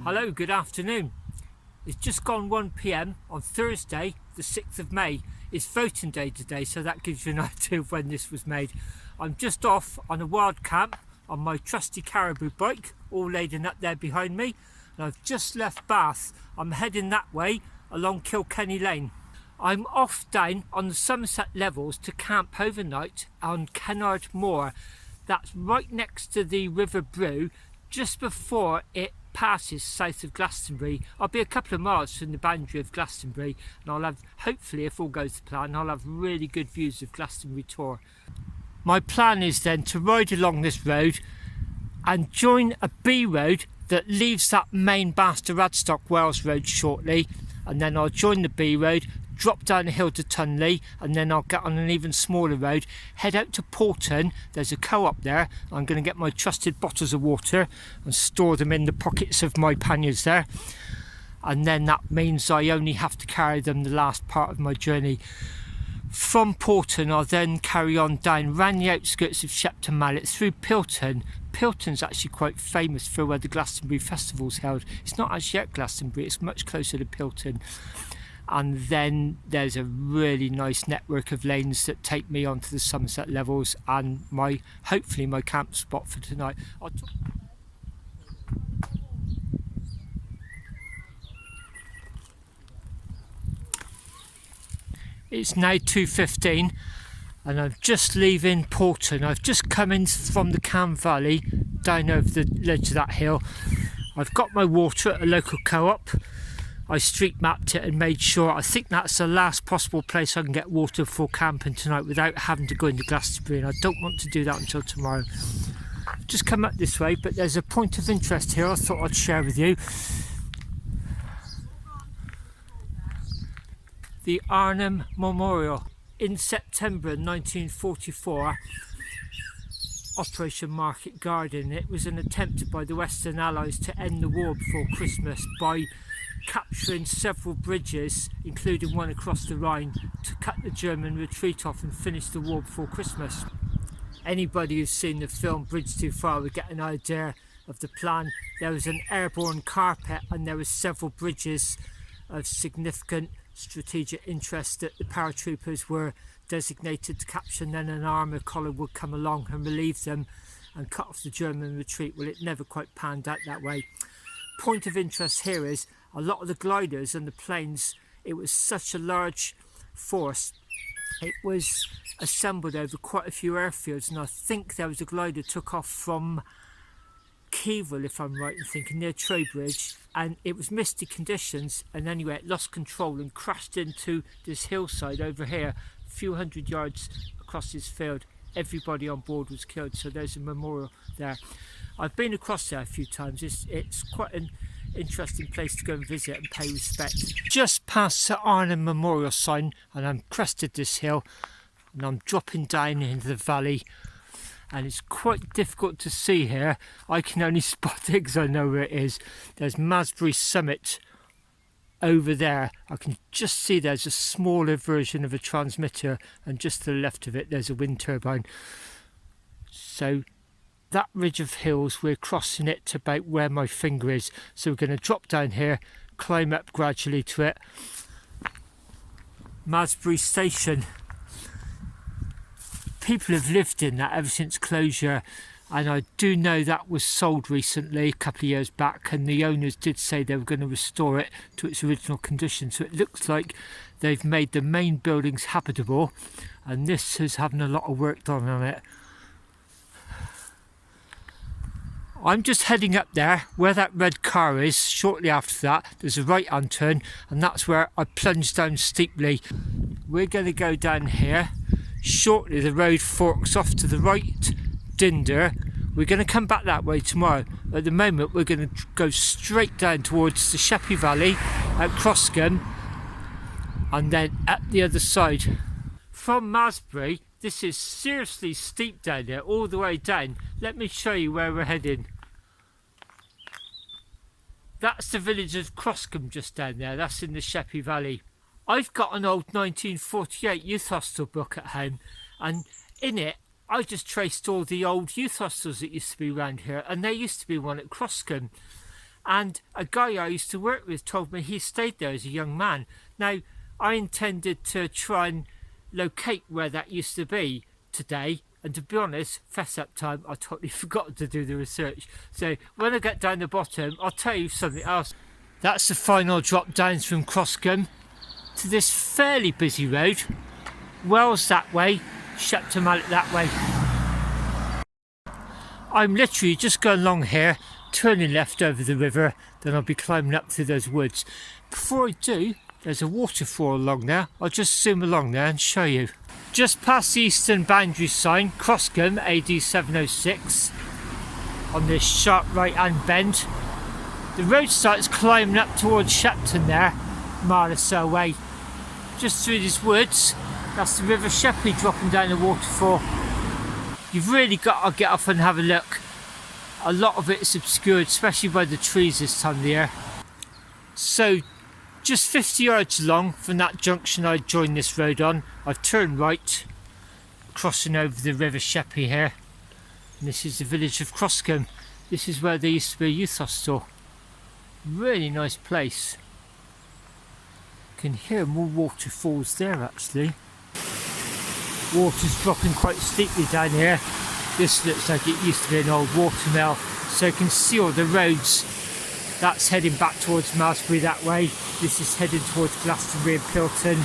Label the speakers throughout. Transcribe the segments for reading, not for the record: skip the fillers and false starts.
Speaker 1: Hello, good afternoon. It's just gone 1 PM on Thursday, the 6th of May. It's voting day today, so that gives you an idea of when this was made. I'm just off on a wild camp on my trusty caribou bike, all laden up there behind me, and I've just left Bath. I'm heading that way along Kilkenny Lane. I'm off down on the Somerset levels to camp overnight on Kennard Moor. That's right next to the River Brue, just before it passes south of Glastonbury. I'll be a couple of miles from the boundary of Glastonbury, and I'll have, hopefully if all goes to plan, I'll have really good views of Glastonbury Tor. My plan is then to ride along this road and join a B road that leaves that main Bath to Radstock Wales road shortly, and then I'll join the B road, drop down the hill to Tunley, and then I'll get on an even smaller road, head out to Paulton. There's a co-op there. I'm going to get my trusted bottles of water and store them in the pockets of my panniers there, and then that means I only have to carry them the last part of my journey. From Paulton I'll then carry on down round the outskirts of Shepton Mallet through Pilton. Pilton's actually quite famous for where the Glastonbury Festival's held. It's not actually at Glastonbury, it's much closer to Pilton. And then there's a really nice network of lanes that take me onto the Somerset levels and hopefully my camp spot for tonight. It's now 2:15 and I'm just leaving Paulton. I've just come in from the Cam Valley down over the ledge of that hill. I've got my water at a local co-op. I street mapped it and made sure. I think that's the last possible place I can get water for camping tonight without having to go into Glastonbury, and I don't want to do that until tomorrow. I've just come up this way, but there's a point of interest here I thought I'd share with you. The Arnhem Memorial. In September 1944, Operation Market Garden. It was an attempt by the Western Allies to end the war before Christmas by capturing several bridges, including one across the Rhine, to cut the German retreat off and finish the war before Christmas. Anybody who's seen the film Bridge Too Far will get an idea of the plan. There was an airborne carpet and there were several bridges of significant strategic interest that the paratroopers were designated to capture, and then an armoured column would come along and relieve them and cut off the German retreat. Well, it never quite panned out that way. Point of interest here is a lot of the gliders and the planes, it was such a large force, it was assembled over quite a few airfields, and I think there was a glider took off from Kevil, if I'm right in thinking, near Trowbridge, and it was misty conditions, and anyway it lost control and crashed into this hillside over here, a few hundred yards across this field. Everybody on board was killed, so there's a memorial there. I've been across there a few times. It's quite an interesting place to go and visit and pay respect. Just past the Arnhem Memorial sign, and I'm crested this hill and I'm dropping down into the valley, and it's quite difficult to see here. I can only spot it because I know where it is. There's Masbury Summit over there. I can just see there's a smaller version of a transmitter, and just to the left of it there's a wind turbine. So that ridge of hills, we're crossing it to about where my finger is, so we're going to drop down here, climb up gradually to it. Masbury Station. People have lived in that ever since closure, and I do know that was sold recently, a couple of years back, and the owners did say they were going to restore it to its original condition, so it looks like they've made the main buildings habitable, and this is having a lot of work done on it. I'm just heading up there where that red car is. Shortly after that there's a right hand turn, and that's where I plunge down steeply. We're going to go down here. Shortly the road forks off to the right, Dinder. We're going to come back that way tomorrow. At the moment we're going to go straight down towards the Sheppey Valley at Croscombe, and then at the other side. From Masbury, this is seriously steep down there, all the way down. Let me show you where we're heading. That's the village of Croscombe just down there. That's in the Sheppey Valley. I've got an old 1948 youth hostel book at home, and in it I just traced all the old youth hostels that used to be around here, and there used to be one at Croscombe. and a guy I used to work with told me he stayed there as a young man. Now, I intended to try and locate where that used to be today, and to be honest, fess up time, I totally forgot to do the research. So when I get down the bottom, I'll tell you something else. That's the final drop down from Croscombe to this fairly busy road. Wells that way, Shepton Mallet that way. I'm literally just going along here, turning left over the river, then I'll be climbing up through those woods. Before I do, there's a waterfall along there. I'll just zoom along there and show you. Just past the eastern boundary sign, Croscombe AD 706, on this sharp right hand bend. The road starts climbing up towards Shepton there, a mile or so away. Just through these woods, that's the River Sheppey dropping down the waterfall. You've really got to get off and have a look. A lot of it is obscured, especially by the trees this time of the year. So, just 50 yards along from that junction I joined this road on, I've turned right, crossing over the River Sheppey here. And this is the village of Croscombe. This is where there used to be a youth hostel. Really nice place. You can hear more waterfalls there actually. Water's dropping quite steeply down here. This looks like it used to be an old watermill, so you can see all the roads. That's heading back towards Malmesbury that way. This is heading towards Glastonbury and Pilton.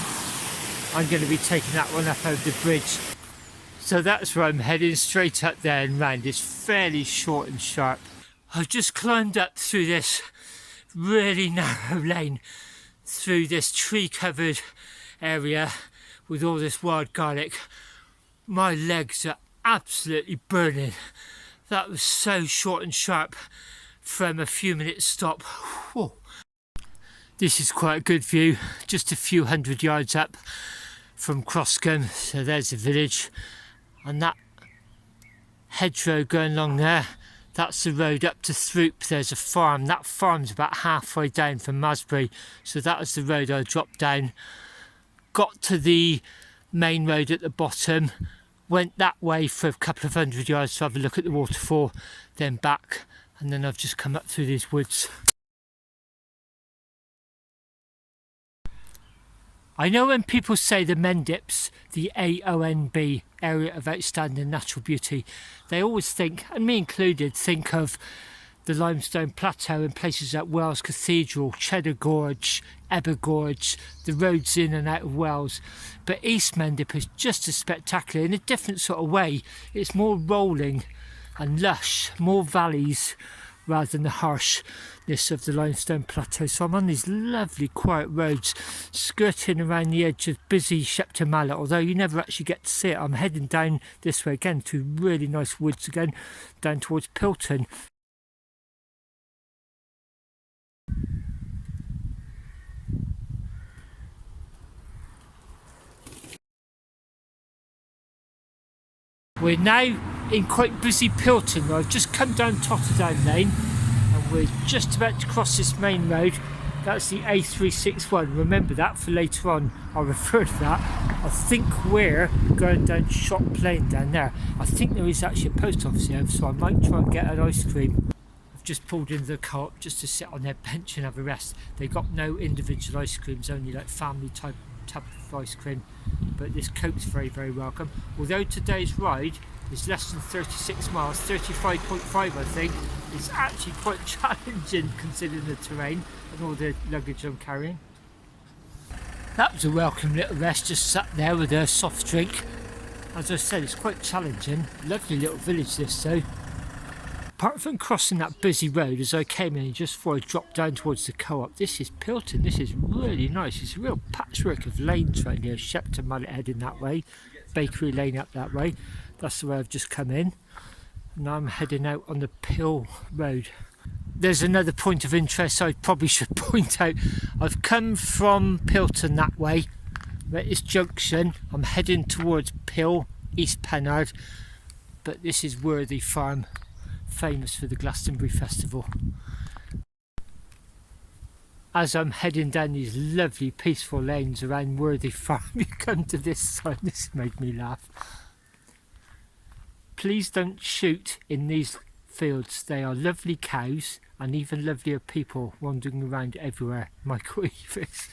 Speaker 1: I'm going to be taking that one up over the bridge. So that's where I'm heading, straight up there and round. It's fairly short and sharp. I've just climbed up through this really narrow lane, through this tree covered area with all this wild garlic. My legs are absolutely burning. That was so short and sharp from a few minutes stop. Whoa. This is quite a good view, just a few hundred yards up from Croscombe. So there's the village, and that hedgerow going along there, that's the road up to Throop. There's a farm. That farm's about halfway down from Malmesbury, so that was the road I dropped down. Got to the main road at the bottom, went that way for a couple of hundred yards to have a look at the waterfall, then back, and then I've just come up through these woods. I know when people say the Mendips, the AONB, Area of Outstanding Natural Beauty, they always think, and me included, think of the limestone plateau in places like Wells Cathedral, Cheddar Gorge, Ebber Gorge, the roads in and out of Wells. But East Mendip is just as spectacular in a different sort of way. It's more rolling and lush, more valleys rather than the harshness of the limestone plateau. So I'm on these lovely quiet roads skirting around the edge of busy Shepton Mallet, although you never actually get to see it. I'm heading down this way again to really nice woods again, down towards Pilton. We're now in quite busy Pilton. I've just come down Totterdown Lane and we're just about to cross this main road. That's the A361. Remember that for later on. I'll refer to that. I think we're going down Shop Plain down there. I think there is actually a post office here, so I might try and get an ice cream. I've just pulled into the co-op just to sit on their bench and have a rest. They got no individual ice creams, only like family type of ice cream, but this Coke's very, very welcome. Although today's ride is less than 36 miles, 35.5 I think, it's actually quite challenging considering the terrain and all the luggage I'm carrying. That was a welcome little rest, just sat there with a soft drink. As I said, it's quite challenging. Lovely little village this though. Apart from crossing that busy road as I came in just before I dropped down towards the co-op, this is Pilton. This is really nice. It's a real patchwork of lanes right here. Shepton Mallet heading that way, Bakery Lane up that way. That's the way I've just come in. Now I'm heading out on the Pill Road. There's another point of interest I probably should point out. I've come from Pilton that way. At this junction, I'm heading towards Pill, East Kennard, but this is Worthy Farm, famous for the Glastonbury Festival. As I'm heading down these lovely peaceful lanes around Worthy Farm, you come to this sign. This made me laugh. Please don't shoot in these fields. They are lovely cows and even lovelier people wandering around everywhere. Michael Eavis.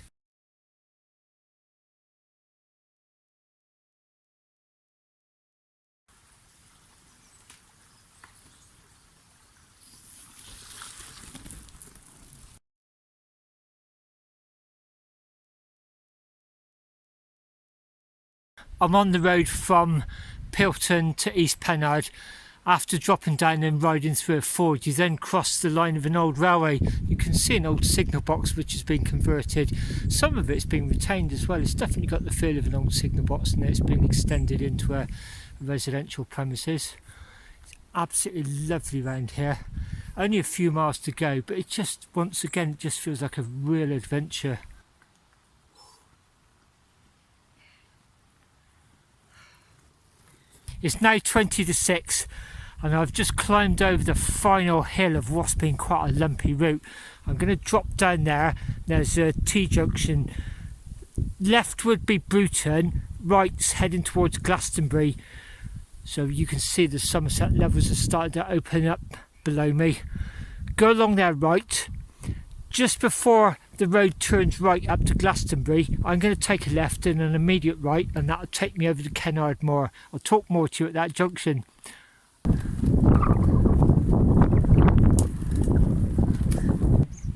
Speaker 1: I'm on the road from Pilton to East Kennard. After dropping down and riding through a ford, you then cross the line of an old railway. You can see an old signal box which has been converted. Some of it's been retained as well. It's definitely got the feel of an old signal box, and it's been extended into a residential premises. It's absolutely lovely round here. Only a few miles to go, but it just, once again, it just feels like a real adventure. It's now 20 to 6 and I've just climbed over the final hill of what's been quite a lumpy route. I'm going to drop down there. There's a T-junction. Left would be Brewton, right's heading towards Glastonbury. So you can see the Somerset levels are starting to open up below me. Go along there right. Just before the road turns right up to Glastonbury, I'm going to take a left and an immediate right, and that'll take me over to Kennard Moor. I'll talk more to you at that junction.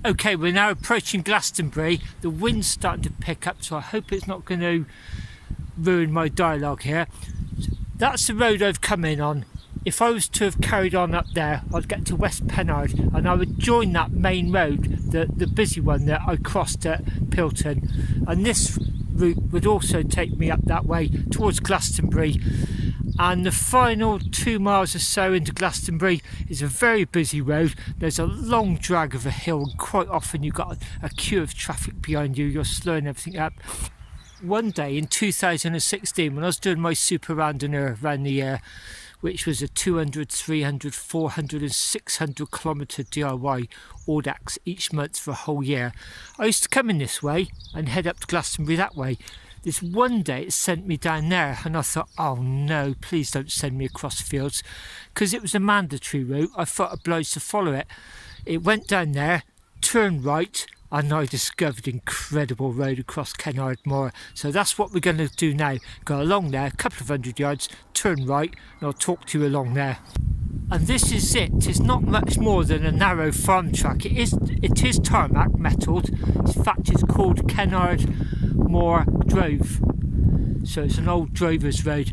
Speaker 1: Okay, we're now approaching Glastonbury. The wind's starting to pick up, so I hope it's not going to ruin my dialogue here. That's the road I've come in on. If I was to have carried on up there, I'd get to West Kennard and I would join that main road, the busy one that I crossed at Pilton. And this route would also take me up that way towards Glastonbury. And the final 2 miles or so into Glastonbury is a very busy road. There's a long drag of a hill, and quite often you've got a queue of traffic behind you. You're slowing everything up. One day in 2016, when I was doing my super randonneur around the year, which was a 200, 300, 400 and 600 kilometre DIY Audax each month for a whole year, I used to come in this way and head up to Glastonbury that way. This one day it sent me down there and I thought, oh no, please don't send me across fields, because it was a mandatory route. I felt obliged to follow it. It went down there, turned right, and I discovered incredible road across Kennard Moor. So that's what we're going to do now. Go along there, a couple of 100 yards, turn right, and I'll talk to you along there. And this is it. It's not much more than a narrow farm track. It is tarmac, metalled. In fact, it's called Kennard Moor Drove. So it's an old drover's road.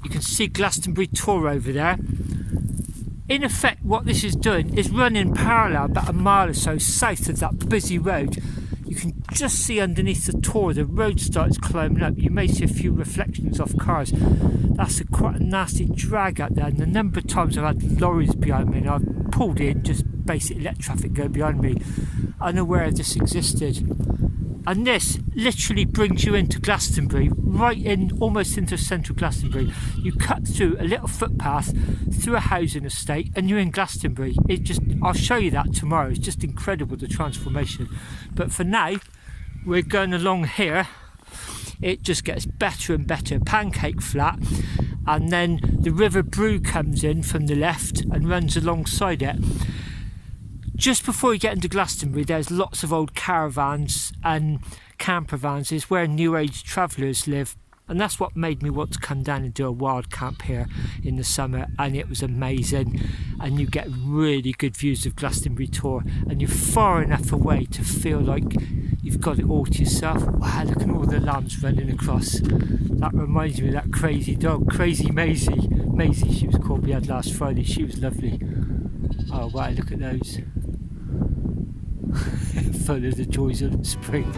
Speaker 1: You can see Glastonbury Tor over there. In effect, what this is doing is running parallel about a mile or so south of that busy road. You can just see underneath the Tor, the road starts climbing up. You may see a few reflections off cars. That's quite a nasty drag out there, and the number of times I've had lorries behind me and I've pulled in, just basically let traffic go behind me, unaware this existed. And this literally brings you into Glastonbury, right in, almost into central Glastonbury. You cut through a little footpath, through a housing estate, and you're in Glastonbury. I'll show you that tomorrow. It's just incredible, the transformation. But for now, we're going along here. It just gets better and better. Pancake flat, and then the River Brue comes in from the left and runs alongside it. Just before you get into Glastonbury, there's lots of old caravans and camper vans. It's where New Age travellers live, and that's what made me want to come down and do a wild camp here in the summer. And it was amazing, and you get really good views of Glastonbury Tor, and you're far enough away to feel like you've got it all to yourself. Wow, look at all the lambs running across. That reminds me of that crazy dog, Crazy Maisie. Maisie, she was called, we had last Friday. She was lovely. Oh wow, look at those. Full of the joys of spring.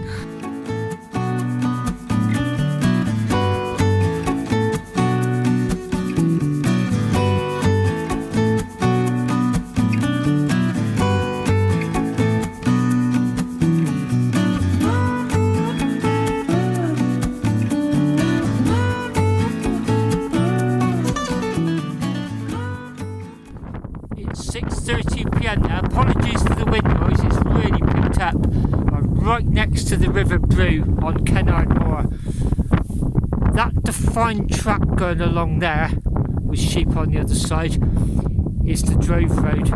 Speaker 1: It's 6:30 p.m. now. Apologies for the wind noise, it's really picked up. I'm right next to the River Brue on Kennard Moor. That defined track going along there with sheep on the other side is the Drove Road.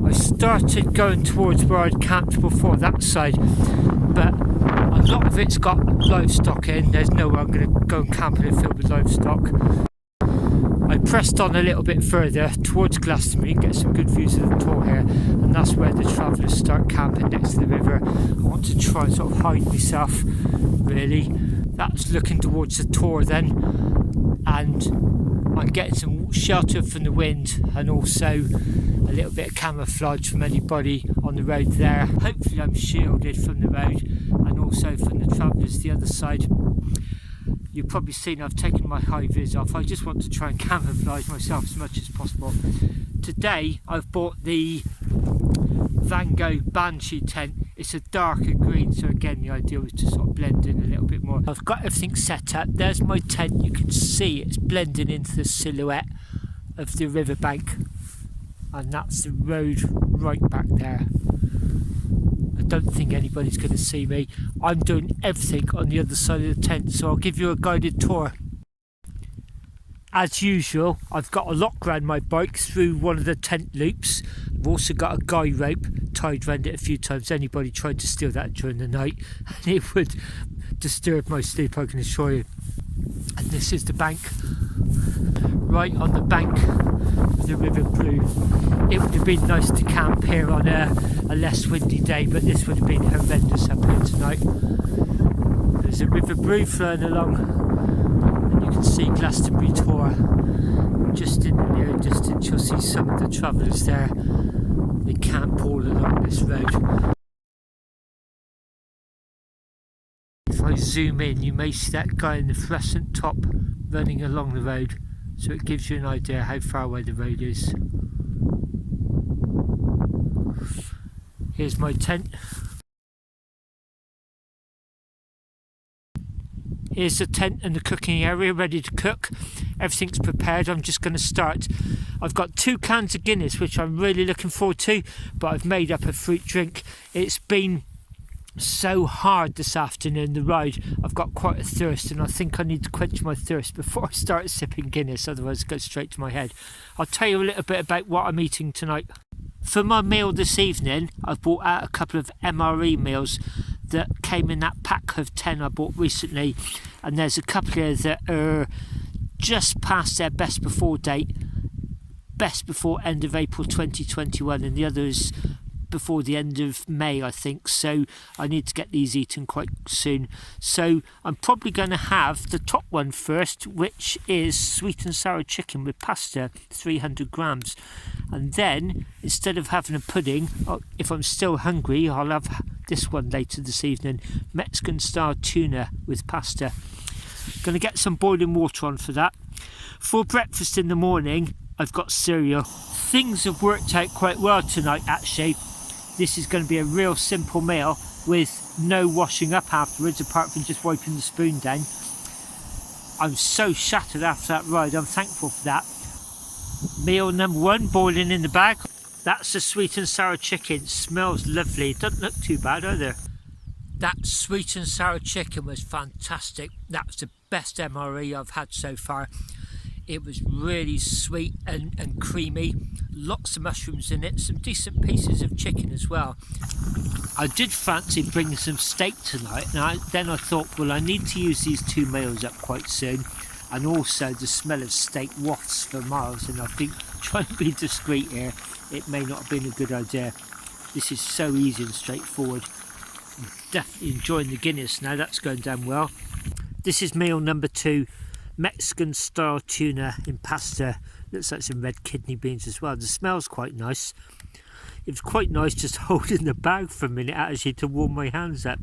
Speaker 1: I started going towards where I'd camped before, that side, but a lot of it's got livestock in. There's nowhere I'm going to go and camp in a field with livestock. I pressed on a little bit further towards Glastonbury and get some good views of the Tor here, and that's where the travellers start camping, next to the river. I want to try and sort of hide myself, really. That's looking towards the Tor then, and I'm getting some shelter from the wind and also a little bit of camouflage from anybody on the road there. Hopefully I'm shielded from the road and also from the travellers the other side. You've probably seen I've taken my high vis off. I just want to try and camouflage myself as much as possible. Today I've bought the Van Gogh Banshee tent. It's a darker green, so again the idea was to sort of blend in a little bit more. I've got everything set up. There's my tent. You can see it's blending into the silhouette of the riverbank, and that's the road right back there. I don't think anybody's going to see me. I'm doing everything on the other side of the tent, so I'll give you a guided tour. As usual, I've got a lock around my bike through one of the tent loops. I've also got a guy rope tied around it a few times. Anybody tried to steal that during the night and it would disturb my sleep, I can assure you. And this is the bank, right on the bank of the River Brue. It would have been nice to camp here on a less windy day, but this would have been horrendous up here tonight. There's a River Brue flowing along, and you can see Glastonbury Tor. Just in the near distance you'll see some of the travellers there. They camp all along this road. If I zoom in, you may see that guy in the fluorescent top running along the road, so it gives you an idea how far away the road is. Here's my tent. Here's the tent and the cooking area ready to cook. Everything's prepared. I'm just going to start. I've got 2 cans of Guinness, which I'm really looking forward to, but I've made up a fruit drink. It's been so hard this afternoon, the ride. I've got quite a thirst, and I think I need to quench my thirst before I start sipping Guinness, otherwise it goes straight to my head. I'll tell you a little bit about what I'm eating tonight. For my meal this evening, I've bought out a couple of MRE meals that came in that pack of 10 I bought recently, and there's a couple here that are just past their best before date, best before end of April 2021, and the others before the end of May, I think, so I need to get these eaten quite soon. So I'm probably going to have the top one first, which is sweet and sour chicken with pasta, 300 grams, and then instead of having a pudding, if I'm still hungry, I'll have this one later this evening, Mexican style tuna with pasta. Going to get some boiling water on for that. For breakfast in the morning, I've got cereal. Things have worked out quite well tonight, actually. This is going to be a real simple meal with no washing up afterwards, apart from just wiping the spoon down. I'm so shattered after that ride, I'm thankful for that. Meal number 1, boiling in the bag. That's the sweet and sour chicken. Smells lovely. It doesn't look too bad either. That sweet and sour chicken was fantastic. That was the best MRE I've had so far. It was really sweet and creamy, lots of mushrooms in it, some decent pieces of chicken as well. I did fancy bringing some steak tonight, and then I thought, well, I need to use these 2 meals up quite soon, and also the smell of steak wafts for miles, and I think trying to be discreet here, it may not have been a good idea. This is so easy and straightforward. I'm definitely enjoying the Guinness now, that's going down well. This is meal number 2. Mexican style tuna in pasta. Looks like some red kidney beans as well. The smell's quite nice. It was quite nice just holding the bag for a minute actually to warm my hands up.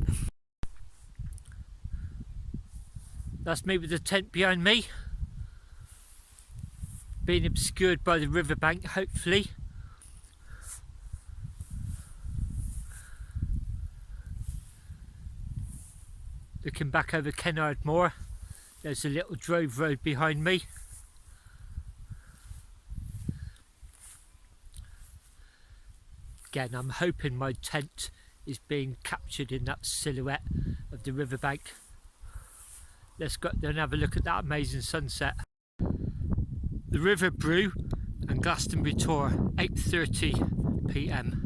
Speaker 1: That's maybe the tent behind me, being obscured by the riverbank, hopefully. Looking back over Kennard Moor. There's a little drove road behind me. Again, I'm hoping my tent is being captured in that silhouette of the riverbank. Let's go there and have a look at that amazing sunset. The River Brue and Glastonbury Tor, 8:30 PM.